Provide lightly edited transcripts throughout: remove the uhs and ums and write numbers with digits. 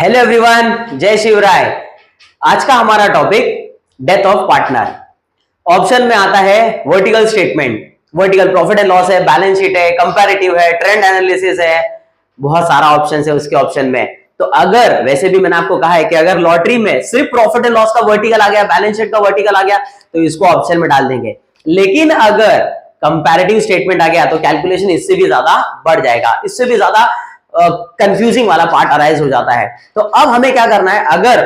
Hello everyone, जय शिवराय। आज का हमारा topic death of partner. Option में आता है vertical statement, vertical profit and loss है, बैलेंस शीट है, कंपैरेटिव है, ट्रेंड एनालिसिस है, बहुत सारा ऑप्शन है उसके ऑप्शन में। तो अगर वैसे भी मैंने आपको कहा है कि अगर लॉटरी में सिर्फ प्रॉफिट एंड लॉस का वर्टिकल आ गया, बैलेंस शीट का वर्टिकल आ गया तो इसको ऑप्शन में डाल देंगे। लेकिन अगर कंपैरेटिव स्टेटमेंट आ गया तो कैलकुलेशन इससे भी ज्यादा बढ़ जाएगा, इससे भी ज्यादा कंफ्यूजिंग वाला पार्ट अराइज हो जाता है। तो अब हमें क्या करना है, अगर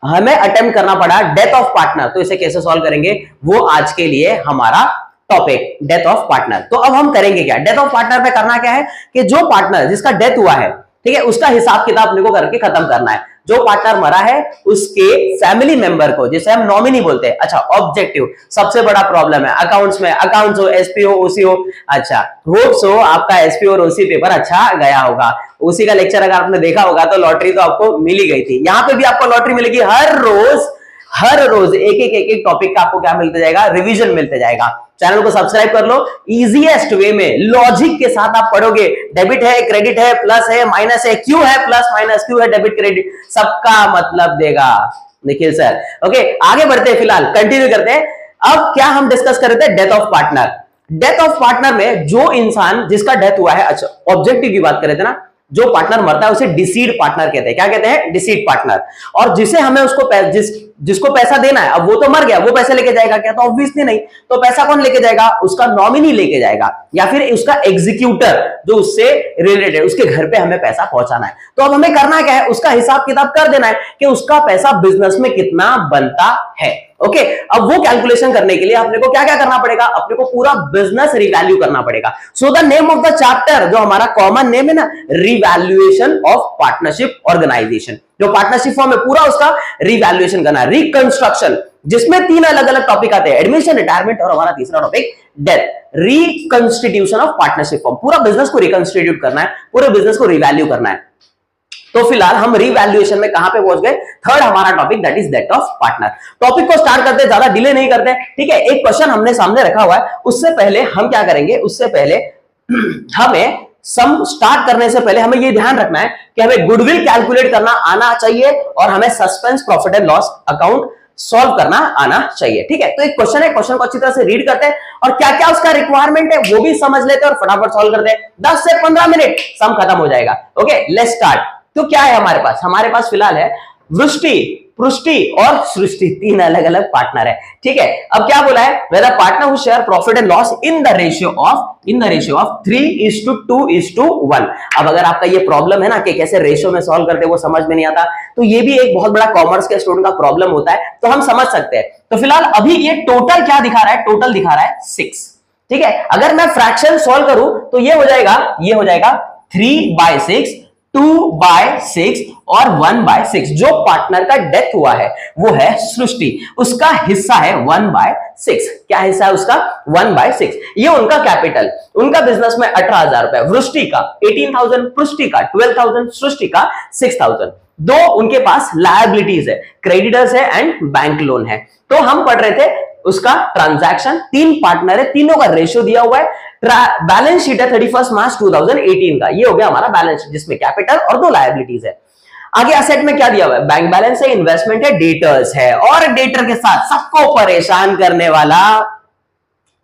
हमें अटेम्प्ट करना पड़ा डेथ ऑफ पार्टनर तो इसे कैसे सॉल्व करेंगे, वो आज के लिए हमारा टॉपिक डेथ ऑफ पार्टनर। तो अब हम करेंगे क्या, डेथ ऑफ पार्टनर पे करना क्या है कि जो पार्टनर जिसका डेथ हुआ है, ठीक है, उसका हिसाब किताब अपने को करके खत्म करना है। जो पार्टनर मरा है उसके फैमिली मेंबर को, जिसे हम नॉमिनी बोलते हैं। अच्छा, ऑब्जेक्टिव सबसे बड़ा प्रॉब्लम है अकाउंट्स में, अकाउंट्स हो, एसपी हो, ओसी हो। अच्छा, होप्स हो आपका एसपी और ओसी पेपर अच्छा गया होगा। ओसी का लेक्चर अगर आपने देखा होगा तो लॉटरी तो आपको मिल ही गई थी। यहां पे भी आपको लॉटरी मिलेगी, हर रोज एक टॉपिक का आपको क्या मिलते जाएगा, रिवीजन मिलते जाएगा। चैनल को सब्सक्राइब कर लो, इजीएस्ट वे में लॉजिक के साथ आप पढ़ोगे। डेबिट है, क्रेडिट है, प्लस है, माइनस है, क्यू है, प्लस माइनस, क्यू है, डेबिट क्रेडिट, सबका मतलब देगा निखिल सर। ओके, आगे बढ़ते हैं, फिलहाल कंटिन्यू करते हैं। अब क्या हम डिस्कस कर रहे थे, death of partner. Death of partner में जो इंसान जिसका डेथ हुआ है, अच्छा ऑब्जेक्टिव की बात कर रहे थे ना, जो पार्टनर मरता है उसे डिसीड पार्टनर कहते हैं। क्या कहते हैं, डिसीड पार्टनर। और जिसे हमें उसको जिसको पैसा देना है, अब वो तो मर गया, वो पैसे लेके जाएगा क्या, तो ऑब्वियसली नहीं। तो पैसा कौन लेके जाएगा, उसका नॉमिनी लेके जाएगा, या फिर उसका एग्जीक्यूटर जो उससे रिलेटेड, उसके घर पे हमें पैसा पहुंचाना है। तो अब हमें करना क्या है, उसका हिसाब किताब कर देना है कि उसका पैसा बिजनेस में कितना बनता है। ओके, अब वो कैलकुलेशन करने के लिए अपने को क्या क्या करना पड़ेगा, अपने को पूरा बिजनेस रिवैल्यू करना पड़ेगा। So the name of the chapter, जो हमारा कॉमन नेम है ना, रिवैल्यूएशन ऑफ पार्टनरशिप ऑर्गेनाइजेशन। जो पार्टनरशिप फॉर्म है पूरा उसका रिवैल्यूएशन करना, रिकंस्ट्रक्शन, जिसमें 3 अलग अलग टॉपिक आते हैं, एडमिशन, रिटायरमेंट और हमारा तीसरा topic death. Reconstitution of partnership form, पूरा बिजनेस को रिकंस्टिट्यूट करना है, पूरे बिजनेस को रिवैल्यू करना है। तो फिलहाल हम रिवैल्यूएशन में कहां पे पहुंच गए, थर्ड हमारा topic, that is death of partner. Topic को स्टार्ट करते हैं, ज्यादा डिले नहीं करते, ठीक है। एक क्वेश्चन हमने सामने रखा हुआ है, उससे पहले हम क्या करेंगे, उससे पहले हमें सम स्टार्ट करने से पहले हमें ये ध्यान रखना है कि हमें गुडविल कैलकुलेट करना आना चाहिए और हमें suspense profit and loss account solve करना आना चाहिए, ठीक है। तो एक क्वेश्चन है, क्वेश्चन को अच्छी तरह से रीड करते हैं और क्या क्या उसका रिक्वायरमेंट है वो भी समझ लेते हैं और फटाफट सॉल्व करते हैं। 10 से 15 मिनट सम खत्म हो जाएगा। Okay, let's start. तो क्या है हमारे पास फिलहाल है वृष्टि, पृष्टि और सृष्टि, 3 अलग अलग पार्टनर है, ठीक है। अब क्या बोला है, whether partner who share profit and loss in the ratio of 3:2:1। अब अगर आपका ये प्रॉब्लम है ना कि कैसे रेशियो में सॉल्व करते वो समझ में नहीं आता, तो ये भी एक बहुत बड़ा कॉमर्स के स्टूडेंट का प्रॉब्लम होता है, तो हम समझ सकते हैं। तो फिलहाल अभी ये टोटल क्या दिखा रहा है, टोटल दिखा रहा है 6, ठीक है। अगर मैं फ्रैक्शन सॉल्व करूं तो ये हो जाएगा 3/6, 2/6 और 1/6। जो पार्टनर का डेथ हुआ है वो है सृष्टि, उसका हिस्सा है 1/6। क्या हिस्सा है उसका, 1/6। ये उनका कैपिटल, उनका बिजनेस में 18,000 रुपए, वृष्टि का 18,000, पृष्टि का 12,000, सृष्टि का 6,000। दो उनके पास लायबिलिटीज है, क्रेडिटर्स है एंड बैंक लोन है। तो हम पढ़ रहे थे उसका ट्रांजैक्शन, 3 पार्टनर है, तीनों का रेशियो दिया हुआ है। बैलेंस शीट है 31 मार्च 2018 का, ये हो गया हमारा बैलेंस शीट, जिसमें कैपिटल और 2 लायबिलिटीज है। आगे असेट में क्या दिया हुआ है, बैंक बैलेंस है, इन्वेस्टमेंट है, डेटर्स है, और डेटर के साथ सबको परेशान करने वाला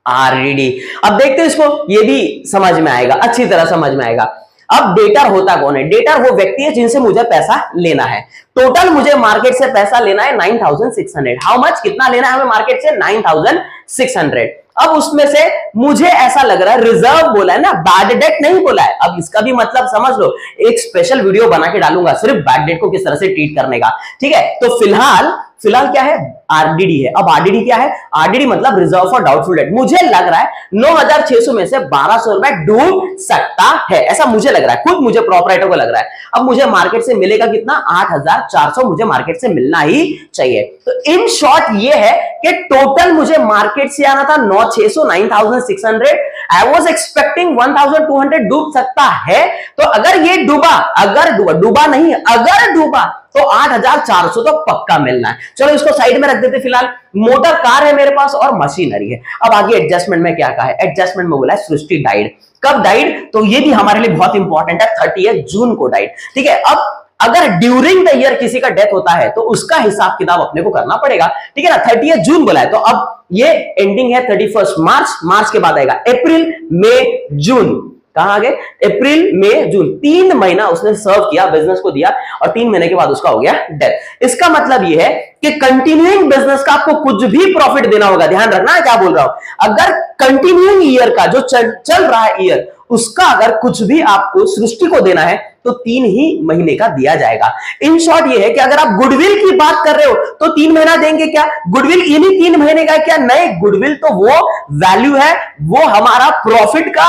आरडीडी। अब देखते हैं इसको, ये भी समझ में आएगा, अच्छी तरह समझ में आएगा। अब डेटर होता कौन है, डेटर वो व्यक्ति है जिनसे मुझे पैसा लेना है। टोटल मुझे मार्केट से पैसा लेना है 9,600। हाउ मच, कितना लेना है हमें मार्केट से, 9,600। अब उसमें से मुझे ऐसा लग रहा है, रिजर्व बोला है ना, बैड डेट नहीं बोला है। अब इसका भी मतलब समझ लो, एक स्पेशल वीडियो बना के डालूंगा सिर्फ बैड डेट को किस तरह से ट्रीट करने का, ठीक है। तो फिलहाल क्या है, आरडीडी है। अब आरडीडी क्या है, आरडीडी मतलब रिजर्व फॉर डाउटफुल डेट। मुझे लग रहा है 9,600 में से 1,200 रुपए डूब सकता है, ऐसा मुझे लग रहा है, खुद मुझे प्रोपराइटर को लग रहा है। अब मुझे मार्केट से मिलेगा कितना, 8,400 मुझे मार्केट से मिलना ही चाहिए। तो इन शॉर्ट ये है कि टोटल मुझे मार्केट से आना था 9,600 आई वॉज एक्सपेक्टिंग 1,200 डूब सकता है। तो अगर ये डूबा नहीं, अगर डूबा तो 8,400 तो पक्का मिलना है। चलो इसको साइड में रख देते। फिलहाल मोटर कार है मेरे पास और मशीनरी है। अब आगे एडजस्टमेंट में क्या कहा है, एडजस्टमेंट में बोला है सृष्टि डाइड। कब डाइड, तो ये भी हमारे लिए बहुत इंपॉर्टेंट है, 30 जून को डाइड, ठीक है। अब अगर ड्यूरिंग द ईयर किसी का डेथ होता है तो उसका हिसाब किताब अपने को करना पड़ेगा, ठीक है ना। 30 जून बोला है तो अब ये एंडिंग है 31 मार्च, मार्च के बाद आएगा अप्रैल मई जून, कहां आ गए अप्रैल मई जून, 3 महीना उसने सर्व किया, बिजनेस को दिया और 3 महीने के बाद उसका हो गया डेथ। इसका मतलब ये है कि कंटिन्यूइंग बिजनेस का आपको कुछ भी प्रॉफिट देना होगा, ध्यान रखना है क्या बोल रहा हूं। अगर कंटिन्यूइंग ईयर का जो चल रहा है ईयर, उसका अगर कुछ भी आपको सृष्टि को देना है तो 3 ही महीने का दिया जाएगा। इन शॉर्ट ये है कि अगर आप गुडविल की बात कर रहे हो तो 3 महीना देंगे क्या, गुडविल इन्हीं 3 महीने का क्या, नहीं, गुडविल तो वो वैल्यू है, वो हमारा प्रॉफिट का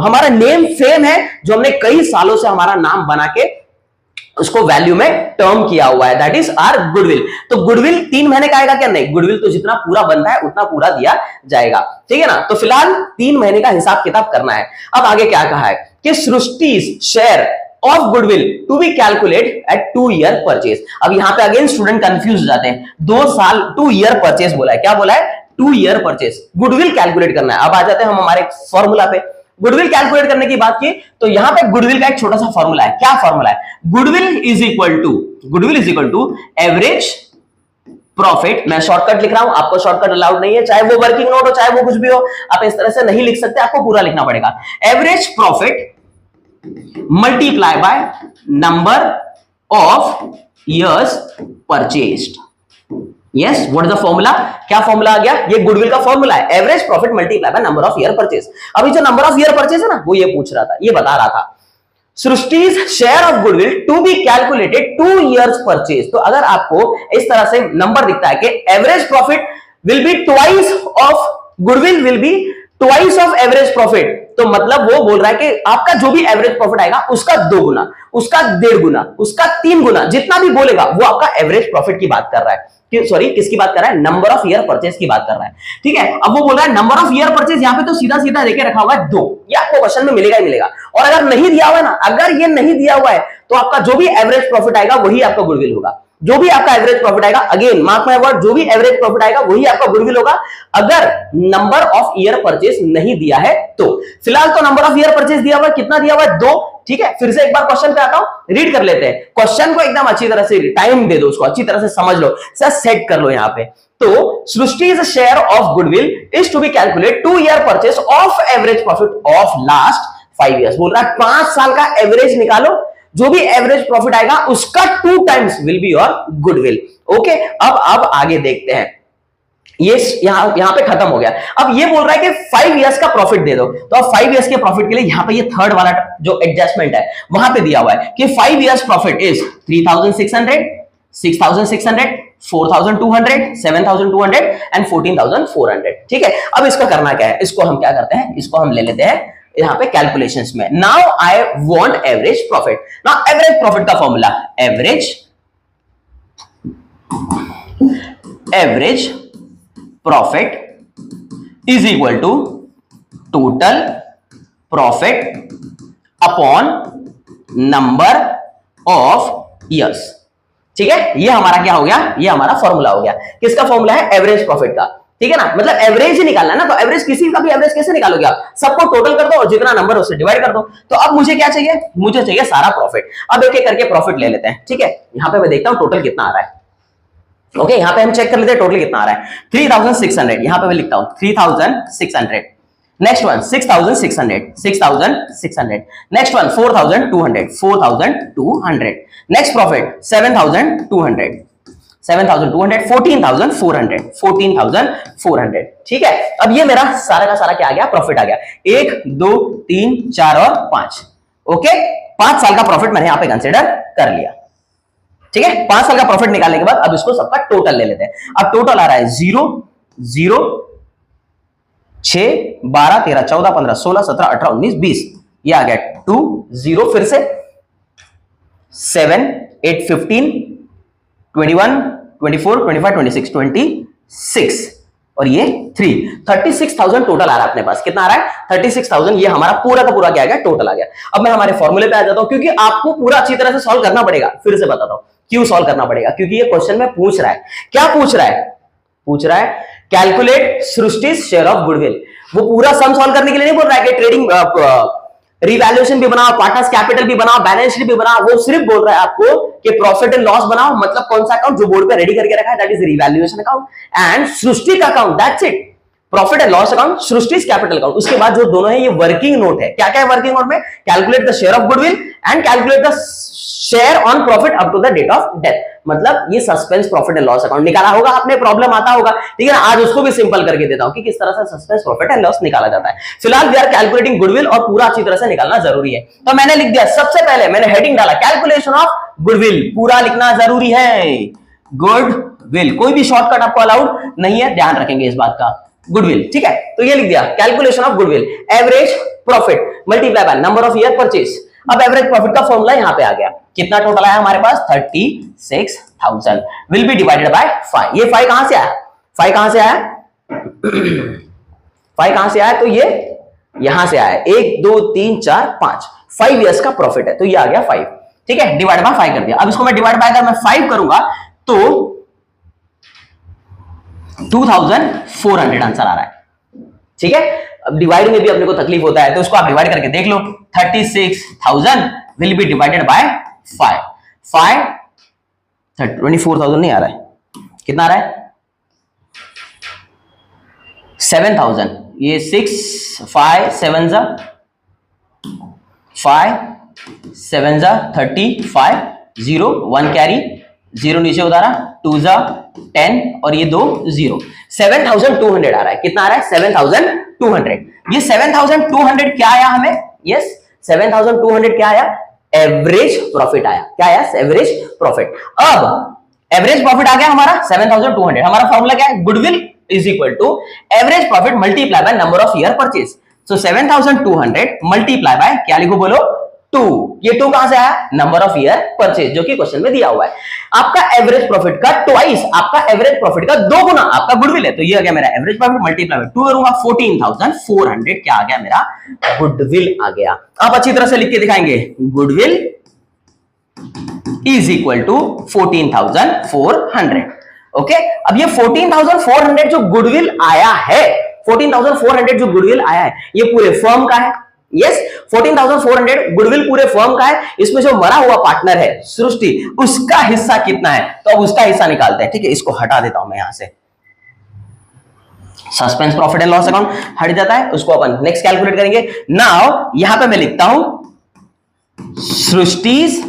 हमारा नेम फेम है जो हमने कई सालों से हमारा नाम बना के उसको वैल्यू में टर्म किया हुआ है, दैट इज आर गुडविल। तो गुडविल 3 महीने का आएगा क्या, नहीं, गुडविल तो जितना पूरा बनता है उतना पूरा दिया जाएगा, ठीक है ना। तो फिलहाल 3 महीने का हिसाब किताब करना है। अब आगे क्या कहा है कि Srishti share of goodwill to be calculate at 2 year purchase. अब यहां पे अगेन स्टूडेंट कंफ्यूज हो जाते हैं, 2 साल 2 ईयर परचेज बोला है, क्या बोला है, 2 ईयर परचेज, गुडविल कैलकुलेट करना है। अब आ जाते हैं हम हमारे फॉर्मूला पे। गुडविल कैलकुलेट करने की बात की तो यहां पे गुडविल का एक छोटा सा फॉर्मूला है, क्या फॉर्मूला है, goodwill is equal to average profit. मैं शॉर्टकट लिख रहा हूं, आपको शॉर्टकट अलाउड नहीं है, चाहे वो वर्किंग नोट हो चाहे वो कुछ भी हो, आप इस तरह से नहीं लिख सकते, आपको पूरा लिखना पड़ेगा। Average profit multiply by number of years purchased. Yes, what is the formula, क्या फॉर्मूला आ गया, ये गुडविल का फॉर्मूला है, average profit multiply by number of year purchase. अभी जो नंबर ऑफ ईयर परचेज है ना, वो ये पूछ रहा था, ये बता रहा था सृष्टि's share of goodwill to be calculated 2 years purchase. तो अगर आपको इस तरह से नंबर दिखता है कि average profit will be twice of goodwill will be twice of average profit, तो मतलब वो बोल रहा है कि आपका जो भी एवरेज प्रॉफिट आएगा उसका 2 गुना, उसका 1.5 गुना, उसका 3 गुना, जितना भी बोलेगा वो आपका एवरेज प्रॉफिट की बात कर रहा है। सॉरी, किसकी बात कर रहा है, नंबर ऑफ ईयर परचेज की बात कर रहा है, ठीक है। अब वो बोल रहा है नंबर ऑफ ईयर परचेज, यहां पे तो सीधा सीधा देके रखा हुआ है 2, ये आपको क्वेश्चन में मिलेगा ही मिलेगा। और अगर नहीं दिया हुआ है ना, अगर ये नहीं दिया हुआ है तो आपका जो भी एवरेज प्रॉफिट आएगा वही आपका गुडविल होगा, जो भी आपका एवरेज प्रॉफिट आएगा, अगेन मार्क माय वर्ड, जो भी एवरेज प्रॉफिट आएगा वही आपका गुडविल होगा, अगर नंबर ऑफ ईयर परचेज नहीं दिया है तो। फिलहाल तो नंबर ऑफ ईयर परचेज दिया हुआ है, कितना दिया हुआ है, 2, ठीक है। फिर से एक बार क्वेश्चन पे आता हूं, रीड कर लेते हैं क्वेश्चन को, एकदम अच्छी तरह से टाइम दे दो, उसको अच्छी तरह से समझ लो, सेट कर लो यहां पे। तो सृष्टि's share of goodwill is to be calculate 2 year purchase of average profit of last 5 years. बोल रहा है 5 साल का एवरेज निकालो, जो भी एवरेज प्रॉफिट आएगा उसका 2 times will be your goodwill. Okay, अब आगे देखते हैं, ये यहां पे खत्म हो गया। अब ये बोल रहा है कि 5 इयर्स का प्रॉफिट दे दो, तो अब 5 इयर्स के प्रॉफिट के लिए यहां पे ये थर्ड वाला जो एडजस्टमेंट है वहां पे दिया हुआ है कि 5 इयर्स प्रॉफिट इज 3600, 6600, 4200, 7200 एंड 14400, ठीक है। अब इसको करना क्या है, इसको हम क्या करते हैं, इसको हम ले लेते हैं यहां पे कैलकुलेशंस में। Now I want average profit. Now average profit का formula, average profit is equal to total profit upon number of years, ठीक है। ये हमारा क्या हो गया, ये हमारा फॉर्मूला हो गया। किसका फॉर्मूला है, एवरेज प्रॉफिट का, ठीक है ना। मतलब एवरेज ही निकालना है ना, तो एवरेज किसी का भी एवरेज कैसे निकालोगे आप, सबको टोटल कर दो और जितना नंबर उससे डिवाइड कर दो। तो अब मुझे क्या चाहिए, मुझे चाहिए सारा प्रॉफिट। अब एक एक करके प्रॉफिट ले लेते हैं, ठीक है। यहां पे मैं देखता हूं टोटल कितना आ रहा है। ओके, यहां पे हम चेक कर लेते हैं टोटल कितना आ रहा है। 3600, यहां पे मैं लिखता हूं 3600। Next one 6600, 6600। Next one 4200, 4200। Next profit 7200, 7200, 14400, 14400, ठीक है। अब ये मेरा सारा का सारा क्या आ गया, प्रॉफिट आ गया। 1 2 3 4 और 5, ओके। 5 साल का प्रॉफिट मैंने यहां पे कंसीडर कर लिया, ठीक है। 5 साल का प्रॉफिट निकालने के बाद अब इसको सबका टोटल ले लेते हैं। अब टोटल आ रहा है 0 0 6 12 13 14 15 16 17 18 19 20, ये आ गया 2 0, फिर से 7 8 15 21 24 25 26 26 और ये 36,000 टोटल आ रहा है अपने पास। कितना आ रहा है, 36,000। ये हमारा पूरा का पूरा क्या आ गया, टोटल आ गया। अब मैं हमारे फॉर्मूले पे आ जाता हूं, क्योंकि आपको पूरा अच्छी तरह से सॉल्व करना पड़ेगा। फिर से बताता हूं क्यों सॉल्व करना पड़ेगा, क्योंकि ये क्वेश्चन में पूछ रहा है, क्या पूछ रहा है, पूछ रहा है कैलकुलेट सृष्टि's शेयर ऑफ गुडविल। वो पूरा सम सॉल्व करने के लिए नहीं बोल रहा है कि ट्रेडिंग रिवैल्यूएशन भी बनाओ, पार्टनर्स कैपिटल भी बनाओ, बैलेंस शीट भी बनाओ, वो सिर्फ बोल रहा है आपको कि प्रॉफिट एंड लॉस बनाओ। मतलब कौन सा अकाउंट जो बोर्ड पे रेडी करके रखा है, that is revaluation account and Srishti का account, that's it. Profit and loss account, Srishti capital account. उसके बाद जो दोनों है ये वर्किंग नोट है। क्या क्या है वर्किंग नोट में? Calculate the share of goodwill and calculate the share on profit up to the date of death. मतलब ये suspense profit and loss account निकाला होगा आपने, प्रॉब्लम आता होगा, ठीक है ना। आज उसको भी सिंपल करके देता हूं कि किस तरह से सस्पेंस प्रॉफिट एंड लॉस निकाला जाता है। फिलहाल वी आर कैलकुलेटिंग गुडविल और पूरा अच्छी तरह से निकालना जरूरी है। तो मैंने लिख दिया, सबसे पहले मैंने हेडिंग डाला कैलकुलेशन ऑफ गुडविल, पूरा लिखना जरूरी है। गुडविल, कोई भी शॉर्टकट आपको अलाउड नहीं है, ध्यान रखेंगे इस बात का। गुडविल, ठीक है, तो ये लिख दिया calculation of goodwill, average profit multiply by number of year purchase. अब एवरेज प्रॉफिट का फॉर्मूला यहां पे आ गया, कितना टोटल आया हमारे पास 36,000 विल बी डिवाइडेड बाय 5। ये 5 कहां से आया? 5 कहां से आया? 5 कहां से आया? तो ये यहां से आया, 1 2 3 4 5, 5 इयर्स का प्रॉफिट है, तो ये आ गया 5, ठीक है, डिवाइड बाय 5 कर दिया। अब इसको मैं डिवाइड बाय अगर मैं 5 करूंगा तो 2400 आंसर आ रहा है, ठीक है। अब डिवाइड में भी अपने को तकलीफ होता है, तो उसको आप डिवाइड करके देख लो। 36,000 विल बी डिवाइडेड बाय 5 24,000 नहीं आ रहा है, कितना आ रहा है? 7,000। ये 6 5 7 जा 35 0 1 कैरी 0 नीचे उतारा 2 जा 10 और ये 2 0, 7,200 आ रहा है। कितना आ रहा है? 7,200। ये 7,200 क्या आया हमें? यस, 7,200 क्या आया? एवरेज प्रॉफिट आया। क्या आया? Average profit. अब एवरेज प्रॉफिट आ गया हमारा 7,200। हमारा फॉर्मूला क्या है? Goodwill is equal to average profit multiply by number of year purchase. So 7,200 multiply by क्या लिखो बोलो? 2। ये 2 कहां से आया? नंबर ऑफ ईयर परचेज, जो कि क्वेश्चन में दिया हुआ है। आपका एवरेज प्रॉफिट का ट्वाइस, आपका एवरेज प्रॉफिट का 2 गुना आपका गुडविल है, तो ये आ गया मेरा एवरेज प्रॉफिट मल्टीप्लाई बाय 2 करूंगा 14,400। क्या आ गया? मेरा गुडविल आ गया। आप अच्छी तरह से लिख के दिखाएंगे, goodwill is equal to 14,400। Okay, अब ये 14,400 जो गुडविल आया है, 14,400 जो गुडविल आया है, ये पूरे फर्म का है। यस, 14,400 गुडविल पूरे फर्म का है। इसमें जो मरा हुआ पार्टनर है सृष्टि, उसका हिस्सा कितना है? तो अब उसका हिस्सा निकालते हैं, ठीक है। इसको हटा देता हूं मैं यहां से, suspense profit and loss account हट जाता है, उसको अपन नेक्स्ट कैलकुलेट करेंगे। नाउ यहां पे मैं लिखता हूं Srishti's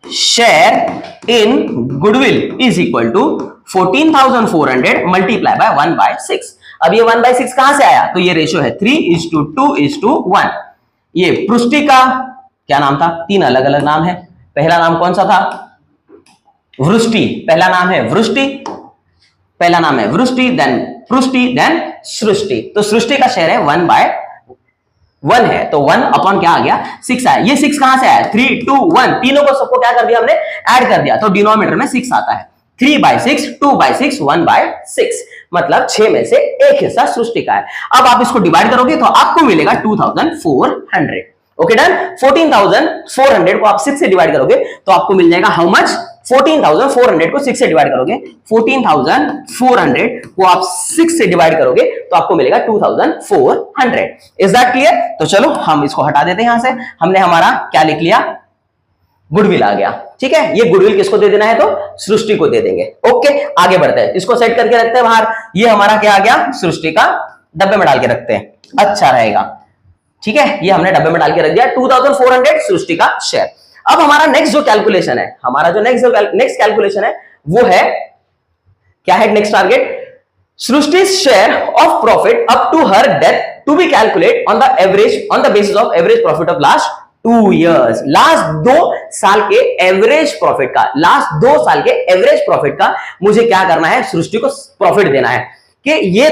share in goodwill is equal to 14,400 multiply by 1/6। अब ये 1/6 कहां से आया? तो ये रेशियो है 3:2:1। ये पृष्टि का क्या नाम था? 3 अलग अलग नाम है। पहला नाम कौन सा था? वृष्टि। पहला नाम है वृष्टि, पहला नाम है वृष्टि, देन पृष्टि, देन सृष्टि। तो सृष्टि का शेयर है 1/1 है, तो 1 अपॉन क्या आ गया? 6 आया। ये 6 कहां से आया? 3 2 1, तीनों को सबको क्या कर दिया हमने? ऐड कर दिया, तो डिनोमिनेटर में 6 आता है। 3/6 2/6 1/6, मतलब 6 में से एक हिस्सा सृष्टि का है। अब आप इसको डिवाइड करोगे तो आपको मिलेगा 2,400। Okay done. 14,400 को आप 6 से डिवाइड करोगे तो आपको मिल जाएगा हाउ मच? 14,400 को 6 से डिवाइड करोगे, 14,400 को आप 6 से डिवाइड करोगे तो आपको मिलेगा 2,400। Is that clear? तो चलो हम इसको हटा देते हैं यहां से। हमने हमारा क्या लिख लिया? गुडविल आ गया, ठीक है। ये गुडविल किसको दे देना है? तो सृष्टि को दे देंगे। ओके, आगे बढ़ते हैं, इसको सेट करके रखते हैं बाहर। ये हमारा क्या आ गया? सृष्टि का डब्बे में डाल के रखते हैं, अच्छा रहेगा, ठीक है। ये हमने डब्बे में डाल के रख दिया, 2,400 सृष्टि का शेयर। अब हमारा नेक्स्ट जो कैलकुलेशन है, हमारा जो नेक्स्ट कैलकुलेशन है वो है क्या है? Next target, Srishti share of profit up to her death to be calculate on the basis of average profit of last 2 years। Last 2 साल के एवरेज प्रॉफिट का, लास्ट 2 साल के एवरेज प्रॉफिट का मुझे क्या करना है? सृष्टि को प्रॉफिट देना है कि ये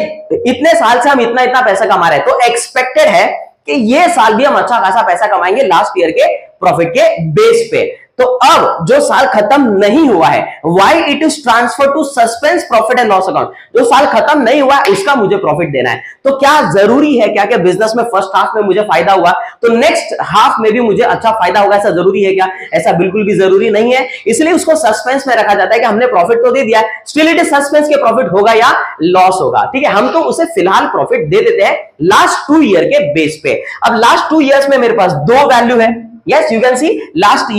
इतने साल से हम इतना इतना पैसा कमा रहे हैं, तो एक्सपेक्टेड है कि ये साल भी हम अच्छा खासा पैसा कमाएंगे लास्ट ईयर के प्रॉफिट के बेस पे। तो अब जो साल खत्म नहीं हुआ है, why it is transfer to suspense profit and loss account, जो साल खत्म नहीं हुआ है उसका मुझे प्रॉफिट देना है। तो क्या जरूरी है क्या कि बिजनेस में फर्स्ट हाफ में मुझे फायदा हुआ तो नेक्स्ट हाफ में भी मुझे अच्छा फायदा होगा, ऐसा जरूरी है क्या? ऐसा बिल्कुल भी जरूरी नहीं है। इसलिए उसको सस्पेंस में रखा जाता है कि हमने प्रॉफिट तो दे दिया है, स्टिल इट इज सस्पेंस के प्रॉफिट होगा या लॉस होगा। ठीक है, हम तो उसे फिलहाल प्रॉफिट दे देते हैं लास्ट 2 ईयर के बेस पे। अब लास्ट 2 इयर्स में मेरे पास दो वैल्यू है, yes you can see, last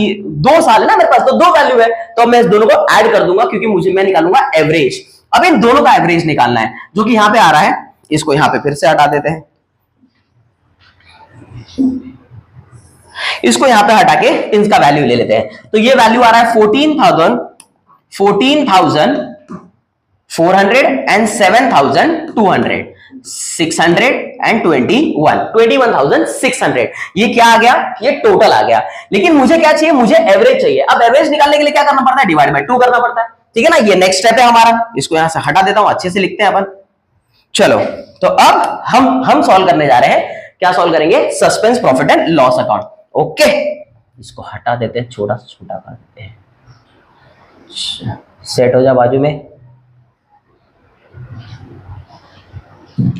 2 साल है ना मेरे पास, तो दो वैल्यू है, तो मैं इस दोनों को ऐड कर दूंगा क्योंकि मैं निकालूंगा एवरेज। अब इन दोनों का एवरेज निकालना है जो कि यहां पे आ रहा है, इसको यहां पे फिर से हटा देते हैं, इसको यहां पे हटा के इनका वैल्यू ले लेते हैं। तो ये वैल्यू आ रहा है 14,400 एंड 7,200, 21,600, ये क्या आ गया? ये टोटल आ गया। लेकिन मुझे क्या चाहिए? मुझे एवरेज चाहिए। अब एवरेज निकालने के लिए क्या करना पड़ता है? डिवाइड बाय 2 करना पड़ता है। ठीक है ना, ये नेक्स्ट स्टेप है हमारा। इसको यहां से हटा देता हूं, अच्छे से लिखते हैं अपन। चलो, तो अब हम सॉल्व करने जा रहे हैं। क्या सॉल्व करेंगे? Suspense profit and loss account. Okay, इसको हटा देते हैं, छोटा सा छोटा कर देते हैं, सेट हो जा बाजू में।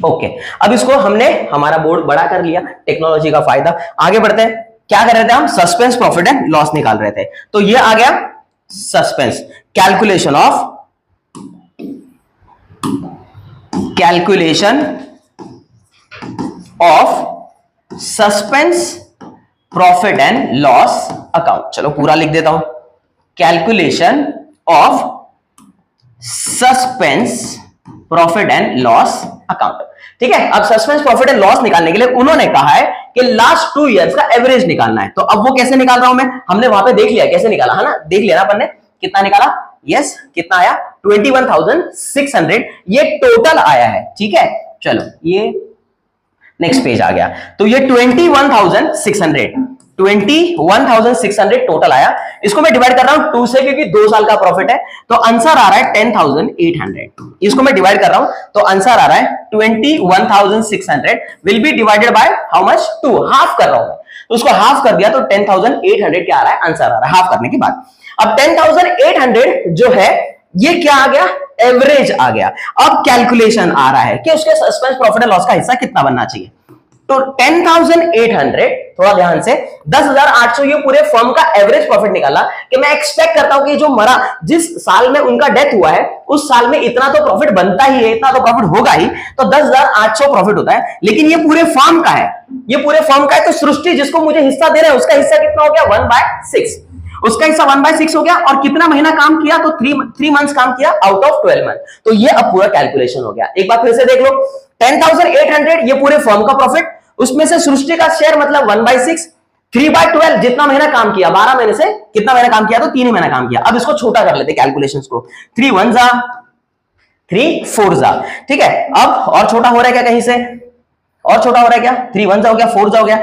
ओके, अब इसको हमने हमारा बोर्ड बड़ा कर लिया, टेक्नोलॉजी का फायदा। आगे बढ़ते हैं। क्या कर रहे थे हम? सस्पेंस प्रॉफिट एंड लॉस निकाल रहे थे। तो ये आ गया suspense, calculation of suspense profit and loss account. चलो पूरा लिख देता हूं, calculation of suspense profit and loss account. ठीक है, अब सस्पेंस प्रॉफिट एंड लॉस निकालने के लिए उन्होंने कहा है कि लास्ट 2 इयर्स का एवरेज निकालना है। तो अब वो कैसे निकाल रहा हूं मैं? हमने वहां पे देख लिया कैसे निकाला, है ना, देख लिया ना अपन ने, कितना निकाला? यस, कितना आया? 21,600, ये टोटल आया है। ठीक है, चलो ये नेक्स्ट पेज आ गया। तो ये 21,600 टोटल आया। इसको मैं डिवाइड कर रहा हूं 2 से क्योंकि 2 साल का प्रॉफिट है, तो आंसर आ रहा है 10,800। इसको मैं डिवाइड कर रहा हूं तो आंसर आ रहा है 21,600 will be divided by how much? 2, half कर रहा हूं मैं, तो उसको हाफ कर दिया तो 10,800 क्या आ रहा है? आंसर आ रहा है हाफ करने के बाद। अब 10,800 जो है ये क्या आ गया? एवरेज आ गया। अब कैलकुलेशन आ रहा है कि उसके सस्पेंस प्रॉफिट एंड लॉस का हिस्सा कितना बनना चाहिए। तो 10,800, थोड़ा ध्यान से, 10,800 ये पूरे फर्म का एवरेज प्रॉफिट निकाला कि मैं एक्सपेक्ट करता हूं कि जो मरा, जिस साल में उनका डेथ हुआ है उस साल में इतना तो प्रॉफिट बनता ही है, इतना तो प्रॉफिट होगा ही, तो 10,800 प्रॉफिट होता है। लेकिन ये पूरे फर्म का है, ये पूरे फर्म का है, तो सृष्टि जिसको मुझे हिस्सा दे रहे हैं उसका हिस्सा कितना हो गया? 1/6, उसका हिस्सा 1/6 हो गया। और कितना महीना काम किया? तो 3 मंथ्स काम किया आउट ऑफ 12 मंथ। तो ये अब पूरा कैलकुलेशन हो गया। एक बार फिर से देख लो, 10,800 ये पूरे फर्म का प्रॉफिट, उसमें से सृष्टि का शेयर मतलब 1/6, 3/12 जितना महीना काम किया, 12 महीने से कितना महीना काम किया? तो 3 ही महीना काम किया। अब इसको छोटा कर लेते कैलकुलेशंस को, 3 1 जा 3 4 जा। ठीक है, अब और छोटा हो रहा है क्या? कहीं से और छोटा हो रहा है क्या? 3 1 जा हो गया, 4 जा हो गया।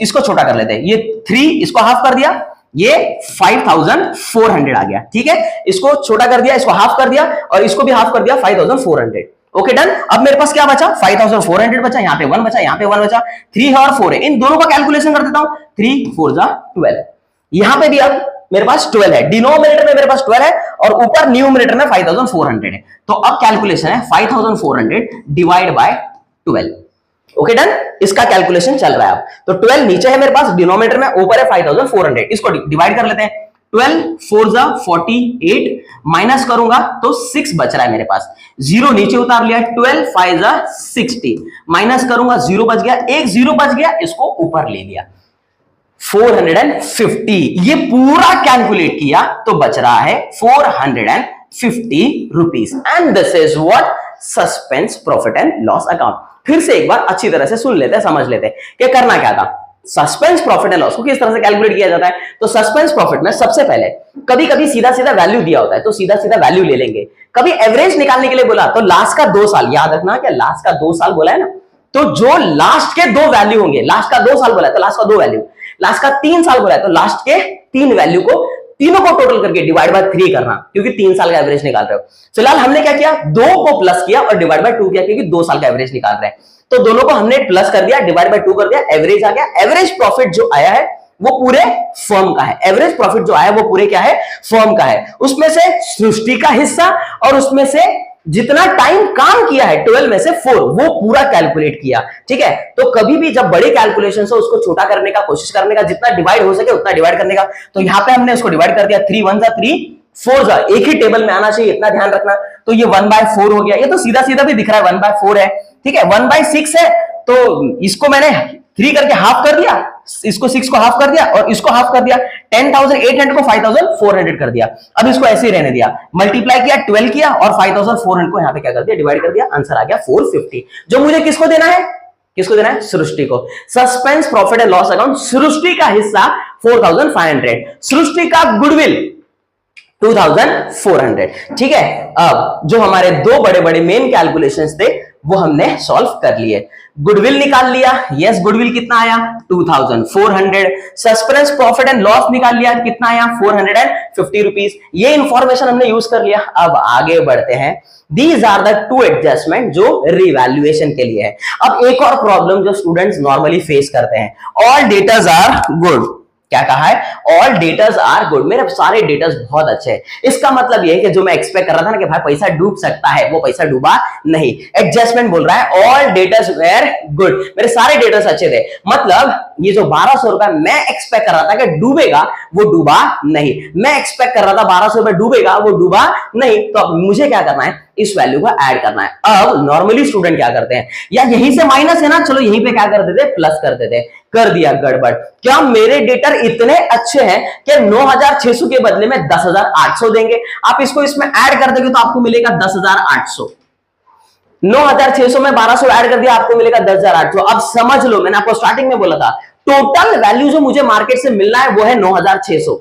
इसको छोटा कर लेते हैं, ये 3 इसको हाफ कर दिया, ये 5,400 आ गया। ठीक है, इसको छोटा कर दिया, इसको हाफ कर दिया और इसको भी हाफ कर दिया, 5,400। Okay done. अब मेरे पास क्या बचा? 5,400 बचा, यहाँ पे 1 बचा, यहाँ पे 1 बचा, 3 है और 4 है, इन दोनों का कैलकुलेशन कर देता हूं। 3 4 जा 12, यहां पे भी अब मेरे पास 12 है, डिनोमिनेटर में मेरे पास 12 है और ऊपर न्यूमरेटर में 5,400 है। तो अब कैलकुलेशन है 5,400 डिवाइड बाय 12। ओके डन, इसका कैलकुलेशन चल रहा है अब। तो 12 नीचे है मेरे पास, डिनोमिनेटर में, ऊपर है 5,400, इसको डिवाइड कर लेते हैं। 12 4 जा 48, माइनस करूंगा तो 6 बच रहा है मेरे पास, 0 नीचे उतार लिया, 12 5 जा 60, माइनस करूंगा 0 बच गया, एक 0 बच गया, इसको ऊपर ले लिया, 450। ये पूरा कैलकुलेट किया तो बच रहा है 450 rupees. And this is what? Suspense profit and loss account. फिर से एक बार अच्छी तरह से सुन लेते हैं, समझ लेते हैं कि करना क्या था। सस्पेंस प्रॉफिट एंड लॉस को किस तरह से कैलकुलेट किया जाता है? तो सस्पेंस प्रॉफिट में सबसे पहले कभी कभी सीधा सीधा वैल्यू दिया होता है तो सीधा सीधा वैल्यू ले लेंगे, कभी एवरेज निकालने के लिए बोला तो लास्ट का 2 साल, याद रखना क्या लास्ट का 2 साल बोला है ना, तो जो लास्ट के 2 वैल्यू होंगे, लास्ट का 2 साल बोला है तो लास्ट का 2 वैल्यू, लास्ट का 3 साल बोला है तो लास्ट के 3 वैल्यू को, तीनों को टोटल करके डिवाइड बाय 3 करना, क्योंकि 3 साल का एवरेज निकाल रहे हो। फिलहाल हमने क्या किया? 2 को प्लस किया और डिवाइड बाय 2 किया, क्योंकि 2 साल का एवरेज निकाल रहे हैं। तो दोनों को हमने प्लस कर दिया, डिवाइड बाय 2 कर दिया, एवरेज आ गया। एवरेज प्रॉफिट जो आया है वो पूरे फर्म का है। एवरेज प्रॉफिट जो आया वो पूरे क्या है, फर्म का है। उसमें से सृष्टि का हिस्सा और उसमें से जितना टाइम काम किया है 12 में से 4 वो पूरा कैलकुलेट किया। ठीक है, तो कभी भी जब बड़े कैलकुलेशन हो उसको छोटा करने का कोशिश करने का, जितना डिवाइड हो सके उतना डिवाइड करने का। तो यहां पे हमने उसको डिवाइड कर दिया, 3 1 जा 3 4 जा, एक ही टेबल में आना चाहिए, इतना ध्यान रखना। तो ये 1/4 हो गया, ये तो सीधा सीधा भी दिख रहा है 1/4 है। ठीक है, 1/6 है, तो इसको मैंने 3 करके हाफ कर दिया, इसको 6 को हाफ कर दिया और इसको हाफ कर दिया, 10,800 को 5,400 कर दिया। अब इसको ऐसे ही रहने दिया, मल्टीप्लाई किया, 12 किया और 5,400 को यहां पे क्या कर दिया, डिवाइड कर दिया, आंसर आ गया 450। जो मुझे किसको देना है, किसको देना है, सृष्टि को। Suspense profit and loss account, Srishti का हिस्सा 4,500, सृष्टि का गुडविल 2,400। ठीक है, अब जो हमारे दो बड़े बड़े मेन कैलकुलेशंस थे वो हमने सॉल्व कर लिए। गुडविल निकाल लिया, यस गुडविल कितना आया 2,400। सस्पेंस प्रॉफिट एंड लॉस निकाल लिया, कितना आया 450 रुपीज। ये इंफॉर्मेशन हमने यूज कर लिया। अब आगे बढ़ते हैं, these are the two adjustment जो रिवैल्यूएशन के लिए है। अब एक और प्रॉब्लम जो स्टूडेंट्स नॉर्मली फेस करते हैं, ऑल डेटास आर गुड। क्या कहा है, ऑल डेटास आर गुड, मेरे सारे डेटास बहुत अच्छे हैं। इसका मतलब ये है कि जो मैं एक्सपेक्ट कर रहा था ना कि भाई पैसा डूब सकता है, वो पैसा डूबा नहीं। एडजस्टमेंट बोल रहा है ऑल डेटास वेर गुड, मेरे सारे डेटास अच्छे थे। मतलब ये जो 1200 रुपए मैं एक्सपेक्ट कर रहा था कि डूबेगा, वो डूबा नहीं। मैं एक्सपेक्ट कर रहा था 1200 रुपए डूबेगा, वो डूबा नहीं। तो अब मुझे क्या करना है, इस वैल्यू को ऐड करना है। अब नॉर्मली स्टूडेंट क्या करते हैं, या यहीं से माइनस है ना, चलो यहीं पे क्या कर देते, प्लस कर देते। कर दिया गड़बड़। क्या मेरे डेटर इतने अच्छे हैं कि 9,600 के बदले में 10,800 देंगे? आप इसको इसमें ऐड कर देंगे तो आपको मिलेगा 10,800। 9,600 में 1200 ऐड कर दिया, आपको मिलेगा 10,800। अब समझ लो, मैंने आपको स्टार्टिंग में बोला था टोटल वैल्यू जो मुझे मार्केट से मिलना है वो है 9,600।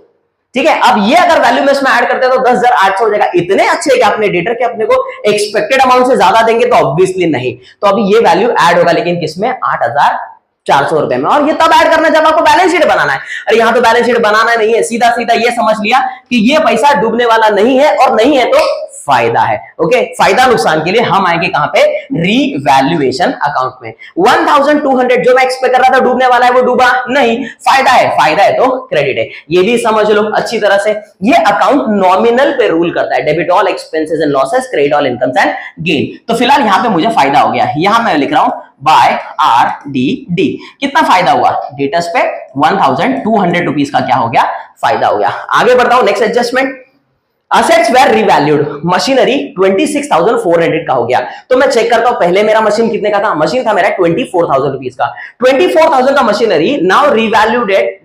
ठीक है, अब ये अगर वैल्यू में इसमें ऐड करते हैं तो 10,800 हो जाएगा। इतने अच्छे है कि अपने डेटर के अपने को एक्सपेक्टेड अमाउंट से ज्यादा देंगे तो ऑब्वियसली नहीं। तो अभी ये वैल्यू ऐड होगा, लेकिन किसमें, 8,400 रुपए में। और ये तब ऐड करना जब आपको बैलेंस शीट बनाना है। अरे यहाँ तो बैलेंस शीट बनाना नहीं है, सीधा सीधा ये समझ लिया कि ये पैसा डूबने वाला नहीं है, और नहीं है तो फायदा है। ओके, फायदा नुकसान के लिए हम आएंगे कहां पे, रीवैल्यूएशन अकाउंट में। 1,200 जो मैं एक्सपेक्ट कर रहा था डूबने वाला है, वो डूबा नहीं, फायदा है। फायदा है तो क्रेडिट है, ये भी समझ लो अच्छी तरह से। ये अकाउंट नॉमिनल पे रूल करता है, debit all expenses and losses, credit all incomes and gain. तो फिलहाल यहां पे मुझे फायदा हो गया, यहां मैं लिख रहा हूं बाय RDD। कितना फायदा हुआ, डेटस पे 1,200 रुपीज का क्या हो गया, फायदा हो गया। आगे बढ़ता हूं, next adjustment, assets were revalued, machinery 26,400 का हो गया। तो मैं चेक करता हूं, पहले मेरा मशीन कितने का था, मशीन था मेरा 24,000 रुपीज का। 24,000 का मशीनरी नाउ रिवैल्यूड एट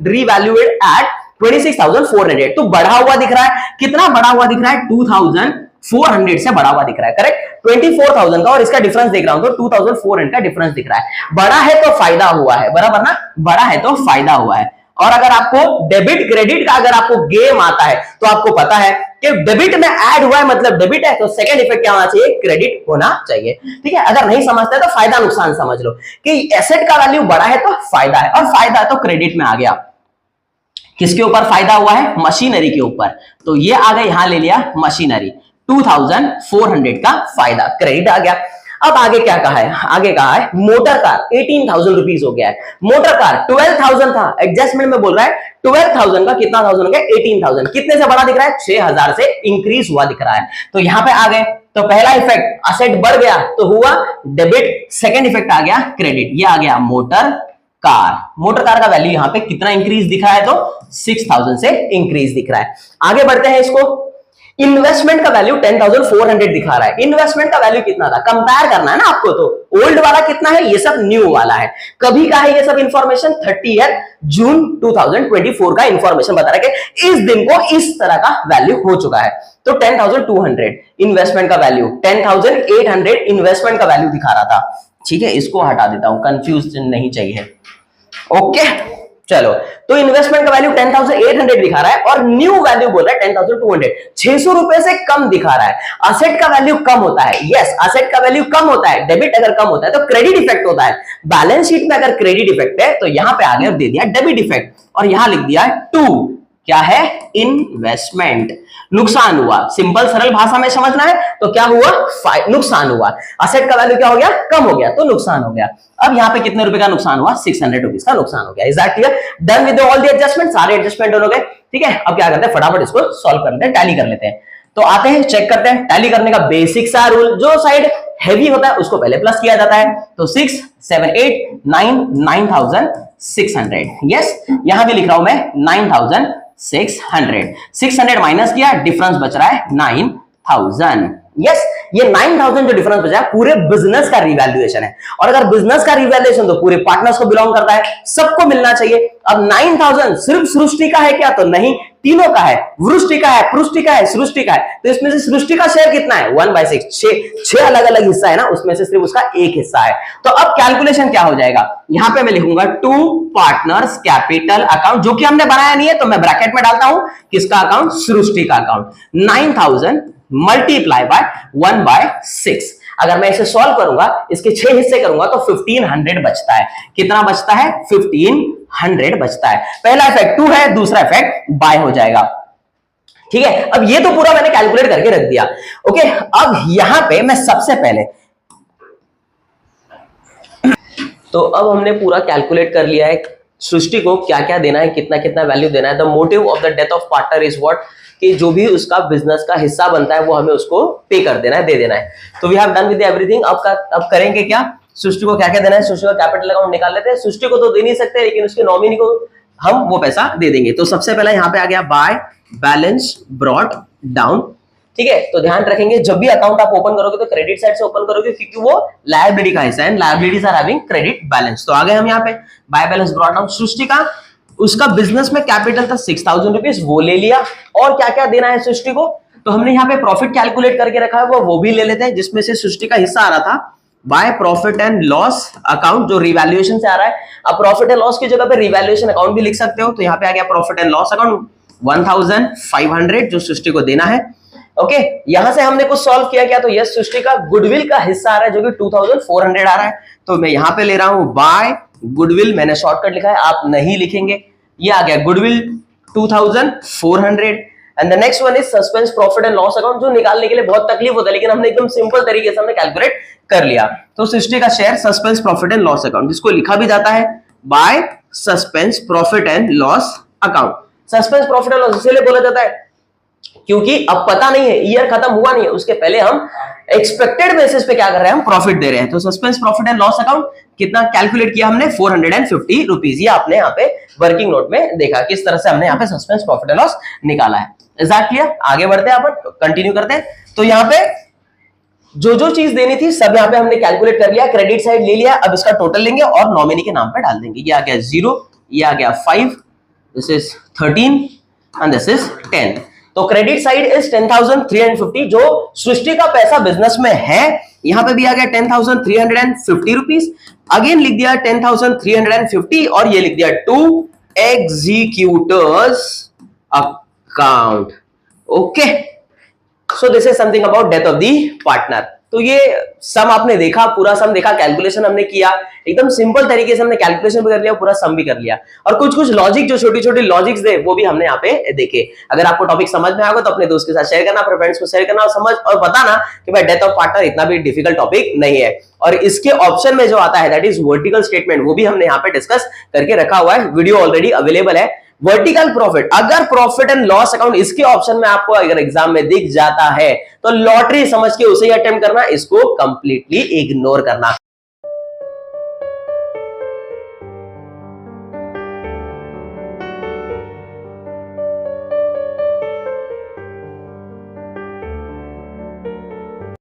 26,400। तो बढ़ा हुआ दिख रहा है, कितना बढ़ा हुआ दिख रहा है, 2,400 से बढ़ा हुआ दिख रहा है, करेक्ट। 24,000 का और इसका डिफरेंस देख रहा हूं तो 2,400 का डिफरेंस दिख रहा है। बड़ा है तो फायदा हुआ है, बराबर ना, बड़ा है तो फायदा हुआ है। और अगर आपको डेबिट क्रेडिट का अगर आपको गेम आता है तो आपको पता है कि डेबिट में ऐड हुआ है मतलब डेबिट है, तो सेकंड इफेक्ट क्या होना चाहिए, क्रेडिट होना चाहिए। ठीक है, अगर नहीं समझते तो फायदा नुकसान समझ लो कि एसेट का वैल्यू बड़ा है तो फायदा है, और फायदा है तो क्रेडिट में आ गया। किसके ऊपर फायदा हुआ है, मशीनरी के ऊपर। तो ये आ गया, यहां ले लिया मशीनरी, 2,400 का फायदा, क्रेडिट आ गया। अब आगे क्या कहा है, आगे कहा है मोटर कार 18,000 रुपीज हो गया है। मोटर कार 12,000 था, एडजस्टमेंट में बोल रहा है 12,000 का कितना थाउजेंड हो गया, 18,000। कितने से बड़ा दिख रहा है, 6,000 से इंक्रीज हुआ दिख रहा है। तो यहां पे आ गए, तो पहला इफेक्ट असेट बढ़ गया तो हुआ डेबिट, सेकंड इफेक्ट आ गया क्रेडिट, ये आ गया मोटर कार। मोटर कार का वैल्यू यहां पे कितना इंक्रीज दिख रहा है, तो 6,000 से इंक्रीज दिख रहा है। आगे बढ़ते हैं, इसको इन्वेस्टमेंट का वैल्यू 10,400 दिखा रहा है। इन्वेस्टमेंट का वैल्यू कितना था, कंपेयर करना है ना आपको, तो ओल्ड वाला कितना है, ये सब न्यू वाला है। कभी का है ये सब इंफॉर्मेशन, 30 जून 2024 का इंफॉर्मेशन बता रहा है कि इस दिन को इस तरह का वैल्यू हो चुका है। तो 10,200 इन्वेस्टमेंट का वैल्यू, 10,800 इन्वेस्टमेंट का वैल्यू दिखा रहा था। ठीक है, इसको हटा देता हूं, कंफ्यूजन नहीं चाहिए। ओके चलो, तो इन्वेस्टमेंट का वैल्यू 10,800 दिखा रहा है और न्यू वैल्यू बोल रहा है 10,200, 600 रुपए से कम दिखा रहा है। असेट का वैल्यू कम होता है, यस असेट का वैल्यू कम होता है, डेबिट अगर कम होता है तो क्रेडिट इफेक्ट होता है। बैलेंस शीट में अगर क्रेडिट इफेक्ट है तो यहां पे आगे दे दिया डेबिट इफेक्ट और यहां लिख दिया 2 क्या है? इन्वेस्टमेंट। नुकसान हुआ, सिंपल सरल भाषा में समझना है तो क्या हुआ? नुकसान हुआ। असेट का वैल्यू क्या हो गया? कम हो गया, तो नुकसान हो गया। अब यहाँ पे कितने रुपए का नुकसान हुआ? 600 रुपीज का नुकसान हो गया। Is that clear? Done with all the adjustment, सारे एडजस्टमेंट हो गए। ठीक है, अब क्या करते हैं, फटाफट इसको सॉल्व कर लेते हैं, टैली कर लेते हैं। तो आते हैं, चेक करते हैं। टैली करने का बेसिक सा रूल, जो साइड हैवी होता है उसको पहले प्लस किया जाता है। तो 6 7 8 9 9600। यस, यहां भी लिख रहा हूं मैं 9600। 600 माइनस किया, डिफरेंस बच रहा है 9000। यस, ये 9000 जो डिफरेंस बचा है पूरे बिजनेस का रिवैल्यूएशन है। और अगर बिजनेस का रिवैल्यूएशन तो पूरे पार्टनर्स को बिलोंग करता है, सबको मिलना चाहिए। अब 9000 सिर्फ सृष्टि का है क्या? तो नहीं, तीनों का है। वृष्टि का है, पुष्टि का है, सृष्टि का है। तो इसमें से सृष्टि का शेयर कितना है? 1/6। 6 अलग अलग हिस्सा है ना, उसमें से सिर्फ उसका एक हिस्सा है। तो अब कैलकुलेशन क्या हो जाएगा? यहां पे मैं लिखूंगा टू पार्टनर्स कैपिटल अकाउंट, जो कि हमने बनाया नहीं है तो मैं ब्रैकेट में डालता हूं किसका अकाउंट? सृष्टि का अकाउंट। 9000 multiply by 1/6। अगर मैं इसे सॉल्व करूंगा, इसके 6 हिस्से करूंगा तो 1500 बचता है। कितना बचता है? 1500 बचता है। पहला इफेक्ट 2 है, दूसरा इफेक्ट बाय हो जाएगा। ठीक है, अब ये तो पूरा मैंने कैलकुलेट करके रख दिया। ओके, अब यहां पे मैं सबसे पहले तो अब हमने पूरा कैलकुलेट कर लिया है सृष्टि को क्या क्या देना है, कितना कितना वैल्यू देना है। The motive of the death of partner is what, कि जो भी उसका बिजनेस का हिस्सा बनता है वो हमें उसको पे कर देना है, दे देना है। तो we have done with everything. अब करेंगे क्या? सृष्टि को क्या क्या देना है? सृष्टि का कैपिटल अकाउंट निकाल लेते हैं। सृष्टि को तो दे नहीं सकते, लेकिन उसके नॉमिनी को हम वो पैसा दे देंगे। तो सबसे पहला यहाँ पे आ गया बाय बैलेंस ब्रॉट डाउन। ठीक है, तो ध्यान रखेंगे जब भी अकाउंट आप ओपन करोगे तो क्रेडिट साइड से ओपन करोगे, क्योंकि वो लायबिलिटी का हिस्सा है। Liabilities are having credit balance. तो आ गए हम यहाँ पे by balance brought down. Srishti का उसका बिजनेस में कैपिटल था 6000 रुपीज, वो ले लिया। और क्या क्या देना है सृष्टि को? तो हमने यहाँ पे प्रॉफिट कैलकुलेट करके रखा है, वो भी ले लेते हैं, जिसमें से सृष्टि का हिस्सा आ रहा था by profit and loss account, जो रिवैल्यूएशन से आ रहा है। अब प्रॉफिट एंड लॉस की जगह पे रिवैल्यूएशन अकाउंट भी लिख सकते हो। तो यहाँ पे आ गया प्रॉफिट एंड लॉस अकाउंट 1500 जो सृष्टि को देना है। ओके, यहां से हमने कुछ सॉल्व किया क्या? तो यस, सृष्टि का गुडविल का हिस्सा आ रहा है जो कि 2400 आ रहा है। तो मैं यहां पे ले रहा हूं बाय गुडविल, मैंने शॉर्टकट लिखा है, आप नहीं लिखेंगे। ये आ गया goodwill 2400। And the next one is suspense profit and loss account, जो निकालने के लिए बहुत तकलीफ होता है, लेकिन हमने एकदम सिंपल तरीके से हमने कैलकुलेट कर लिया। तो सृष्टि का share suspense profit and loss account, जिसको लिखा भी जाता है by suspense profit and loss account. Suspense profit and loss इसलिए बोला जाता है क्योंकि अब पता नहीं है, ईयर खत्म हुआ नहीं है, उसके पहले हम एक्सपेक्टेड बेसिस पे क्या कर रहे हैं? हम प्रॉफिट दे रहे हैं। तो suspense profit and loss account कितना कैलकुलेट किया हमने? 450 रुपीज। ये आपने यहाँ पे वर्किंग नोट में देखा किस तरह से हमने यहाँ पे सस्पेंस प्रॉफिट एंड लॉस निकाला है। Is that clear? आगे बढ़ते हैं, अपन कंटिन्यू करते हैं। तो यहाँ पे जो जो चीज देनी थी सब यहाँ पे हमने कैलकुलेट कर लिया, क्रेडिट साइड ले लिया। अब इसका टोटल लेंगे और नॉमिनी के नाम पे डाल देंगे। ये आ गया 0, ये आ गया 5, this is 13 and this is 10। तो क्रेडिट साइड इज 10,350, जो सृष्टि का पैसा बिजनेस में है। यहां पे भी आ गया 10,350 रुपीज। अगेन लिख दिया 10,350 और ये लिख दिया to executors account. Okay, so this is something about death of the partner. तो ये सम आपने देखा, पूरा सम देखा, कैलकुलेशन हमने किया, एकदम सिंपल तरीके से हमने कैलकुलेशन भी कर लिया, पूरा सम भी कर लिया। और कुछ कुछ लॉजिक, जो छोटी छोटी लॉजिक्स थे, वो भी हमने यहाँ पे देखे। अगर आपको टॉपिक समझ में आएगा तो अपने दोस्त के साथ शेयर करना, अपने फ्रेंड्स को शेयर करना, और समझ और बताना कि भाई डेथ ऑफ पार्टनर इतना भी डिफिकल्ट टॉपिक नहीं है। और इसके ऑप्शन में जो आता है दैट इज वर्टिकल स्टेटमेंट, वो भी हमने यहाँ पे डिस्कस करके रखा हुआ है, वीडियो ऑलरेडी अवेलेबल है। वर्टिकल प्रॉफिट, अगर प्रॉफिट एंड लॉस अकाउंट इसके ऑप्शन में आपको अगर एग्जाम में दिख जाता है तो लॉटरी समझ के उसे ही अटेम्प्ट करना, इसको कंप्लीटली इग्नोर करना।